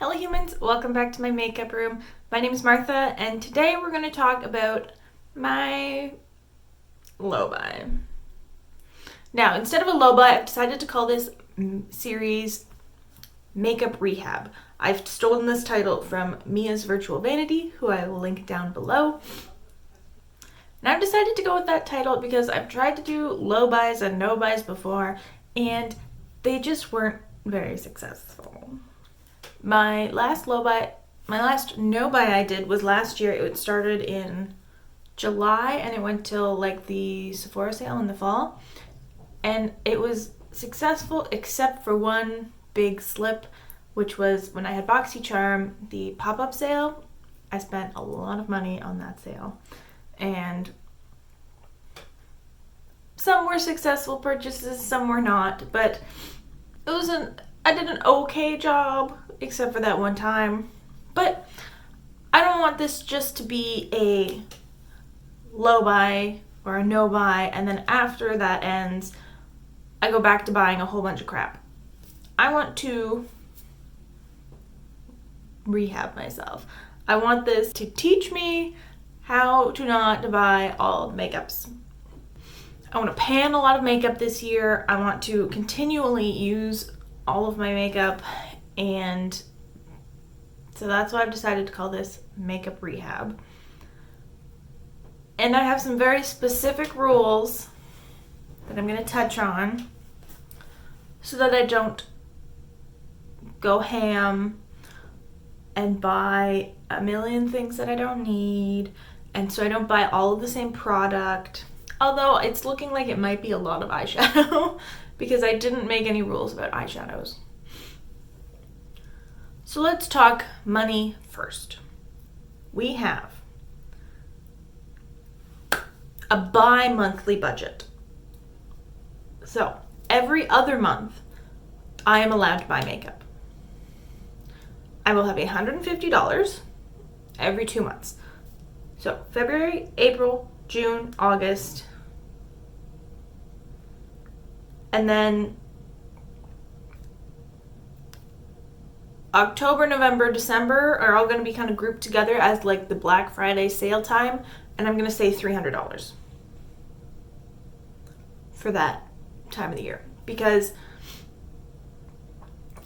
Hello humans, welcome back to my makeup room. My name is Martha and today we're going to talk about my low buy. Now, instead of a low buy, I've decided to call this series Makeup Rehab. I've stolen this title from Mia's Virtual Vanity, who I will link down below. And I've decided to go with that title because I've tried to do low buys and no buys before and they just weren't very successful. My last no buy I did was last year. It started in July and it went till like the Sephora sale in the fall. And it was successful except for one big slip, which was when I had BoxyCharm, the pop-up sale. I spent a lot of money on that sale. And some were successful purchases, some were not, but I did an okay job, except for that one time. But I don't want this just to be a low buy or a no buy, and then after that ends, I go back to buying a whole bunch of crap. I want to rehab myself. I want this to teach me how to not buy all makeups. I want to pan a lot of makeup this year. I want to continually use all of my makeup, and so that's why I've decided to call this Makeup Rehab. And I have some very specific rules that I'm going to touch on so that I don't go ham and buy a million things that I don't need, and so I don't buy all of the same product. Although it's looking like it might be a lot of eyeshadow because I didn't make any rules about eyeshadows. So let's talk money first. We have a bi-monthly budget. So every other month, I am allowed to buy makeup. I will have $150 every 2 months. So February, April, June, August, and then October, November, December are all going to be kind of grouped together as like the Black Friday sale time, and I'm going to say $300 for that time of the year because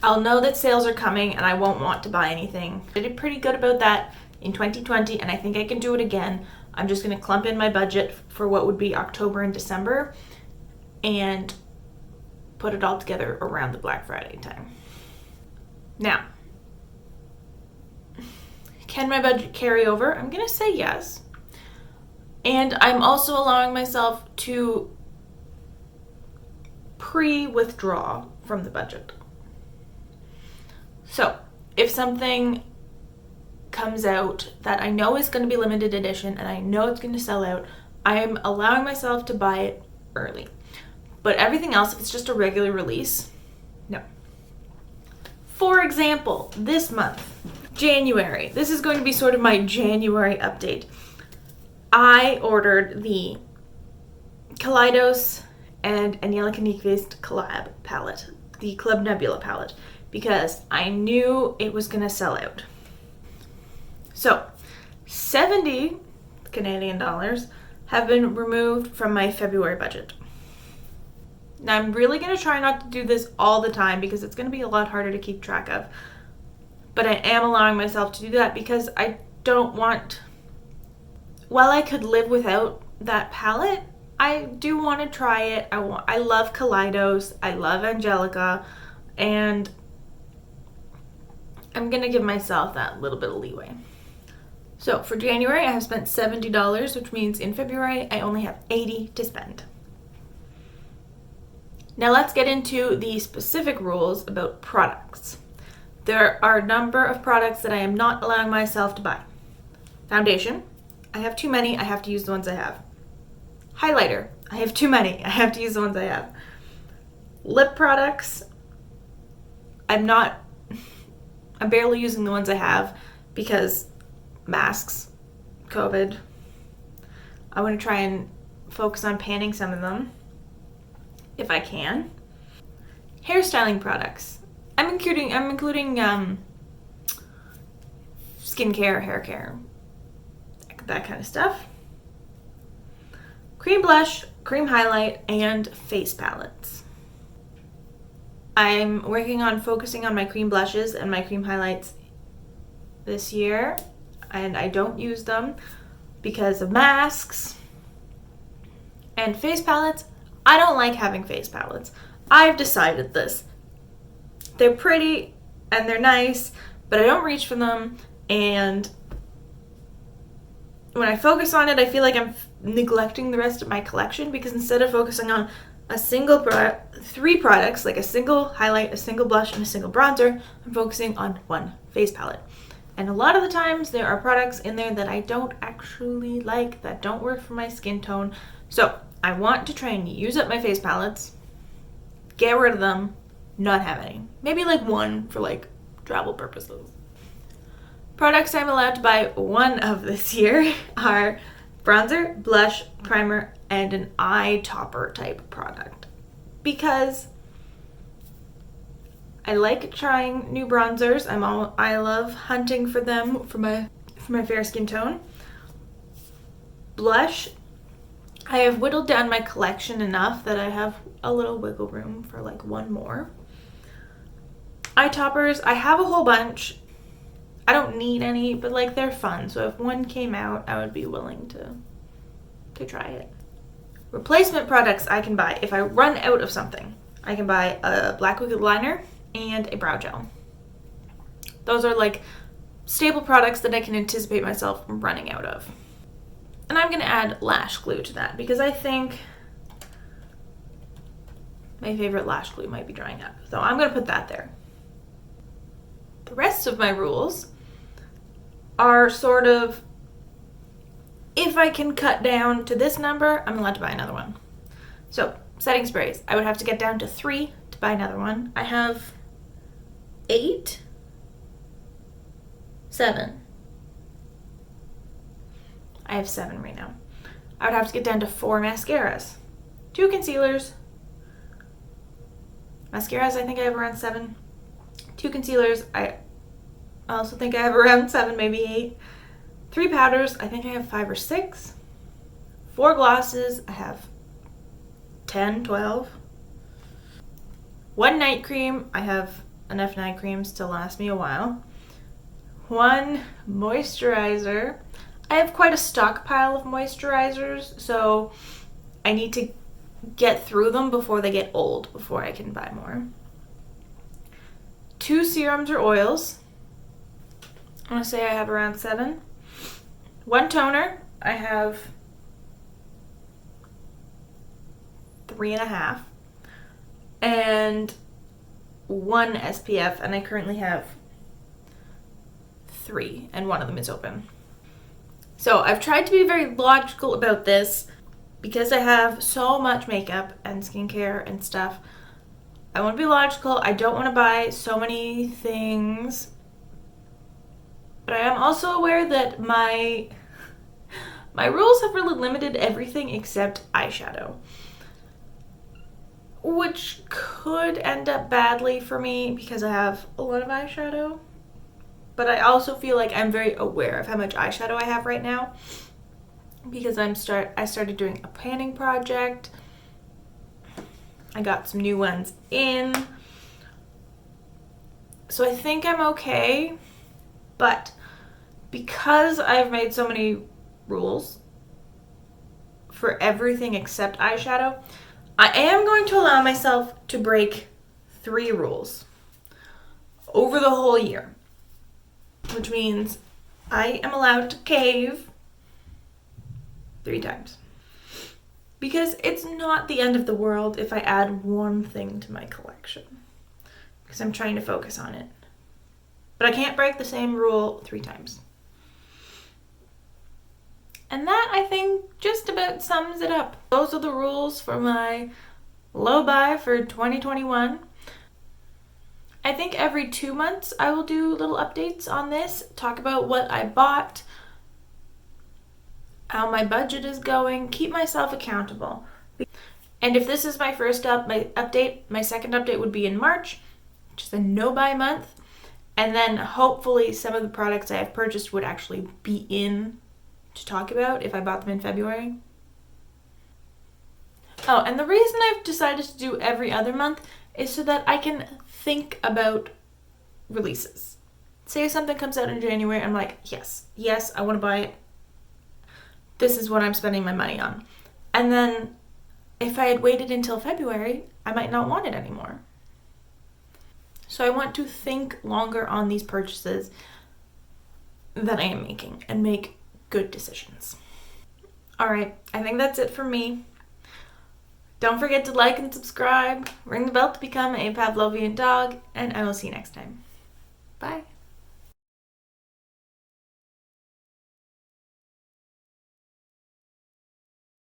I'll know that sales are coming and I won't want to buy anything. I did pretty good about that in 2020 and I think I can do it again. I'm just going to clump in my budget for what would be October and December and put it all together around the Black Friday time. Now, can my budget carry over? I'm going to say yes. And I'm also allowing myself to pre-withdraw from the budget. So, if something comes out that I know is going to be limited edition and I know it's going to sell out, I'm allowing myself to buy it early. But everything else, if it's just a regular release, no. For example, this month, January, this is going to be sort of my January update. I ordered the Kaleidos and Angelica Nyqvist collab palette, the Club Nebula palette, because I knew it was going to sell out. So, 70 Canadian dollars have been removed from my February budget. Now, I'm really going to try not to do this all the time because it's going to be a lot harder to keep track of. But I am allowing myself to do that because I don't want... While I could live without that palette, I do want to try it. I love Kaleidos. I love Angelica. And I'm going to give myself that little bit of leeway. So for January, I have spent $70, which means in February, I only have $80 to spend. Now let's get into the specific rules about products. There are a number of products that I am not allowing myself to buy. Foundation, I have too many, I have to use the ones I have. Highlighter, I have too many, I have to use the ones I have. Lip products, I'm barely using the ones I have because masks, COVID. I want to try and focus on panning some of them if I can. Hairstyling products. I'm including skincare, hair care, that kind of stuff. Cream blush, cream highlight, and face palettes. I'm working on focusing on my cream blushes and my cream highlights this year, and I don't use them because of masks. And face palettes, I don't like having face palettes. I've decided this. They're pretty and they're nice, but I don't reach for them, and when I focus on it, I feel like I'm neglecting the rest of my collection, because instead of focusing on a single three products, like a single highlight, a single blush, and a single bronzer, I'm focusing on one face palette. And a lot of the times there are products in there that I don't actually like, that don't work for my skin tone. So I want to try and use up my face palettes, get rid of them, not have any. Maybe like one for like travel purposes. Products I'm allowed to buy one of this year are bronzer, blush, primer, and an eye topper type product. Because I like trying new bronzers. I love hunting for them for my fair skin tone. Blush, I have whittled down my collection enough that I have a little wiggle room for like one more. Eye toppers, I have a whole bunch. I don't need any, but like they're fun. So if one came out, I would be willing to try it. Replacement products I can buy. If I run out of something, I can buy a black liquid liner and a brow gel. Those are like staple products that I can anticipate myself running out of. And I'm going to add lash glue to that, because I think my favorite lash glue might be drying up. So I'm going to put that there. The rest of my rules are sort of, if I can cut down to this number, I'm allowed to buy another one. So setting sprays, I would have to get down to 3 to buy another one. I have 8, 7. I have 7 right now. I would have to get down to 4 mascaras, 2 concealers. Mascaras, I think I have around 7. 2 concealers, I also think I have around 7, maybe 8. 3 powders, I think I have 5 or 6. 4 glosses, I have 10, 12. 1 night cream, I have enough night creams to last me a while. 1 moisturizer. I have quite a stockpile of moisturizers, so I need to get through them before they get old, before I can buy more. 2 serums or oils. I want to say I have around 7. 1 toner. I have 3.5. And 1 SPF, and I currently have 3, and one of them is open. So I've tried to be very logical about this, because I have so much makeup and skincare and stuff. I want to be logical. I don't want to buy so many things. But I am also aware that my rules have really limited everything except eyeshadow, which could end up badly for me because I have a lot of eyeshadow. But I also feel like I'm very aware of how much eyeshadow I have right now, because I started doing a panning project. I got some new ones in. So I think I'm okay. But because I've made so many rules for everything except eyeshadow, I am going to allow myself to break 3 rules over the whole year, which means I am allowed to cave 3 times. Because it's not the end of the world if I add one thing to my collection, because I'm trying to focus on it. But I can't break the same rule 3 times. And that, I think, just about sums it up. Those are the rules for my low buy for 2021. I think every 2 months I will do little updates on this, talk about what I bought, how my budget is going, keep myself accountable. And if this is my first update, my second update would be in March, which is a no-buy month. And then hopefully some of the products I have purchased would actually be in to talk about if I bought them in February. Oh, and the reason I've decided to do every other month is so that I can think about releases. Say if something comes out in January, I'm like, yes, I want to buy it. This is what I'm spending my money on. And then if I had waited until February, I might not want it anymore. So I want to think longer on these purchases that I am making and make good decisions. All right, I think that's it for me. Don't forget to like and subscribe, ring the bell to become a Pavlovian dog, and I will see you next time. Bye.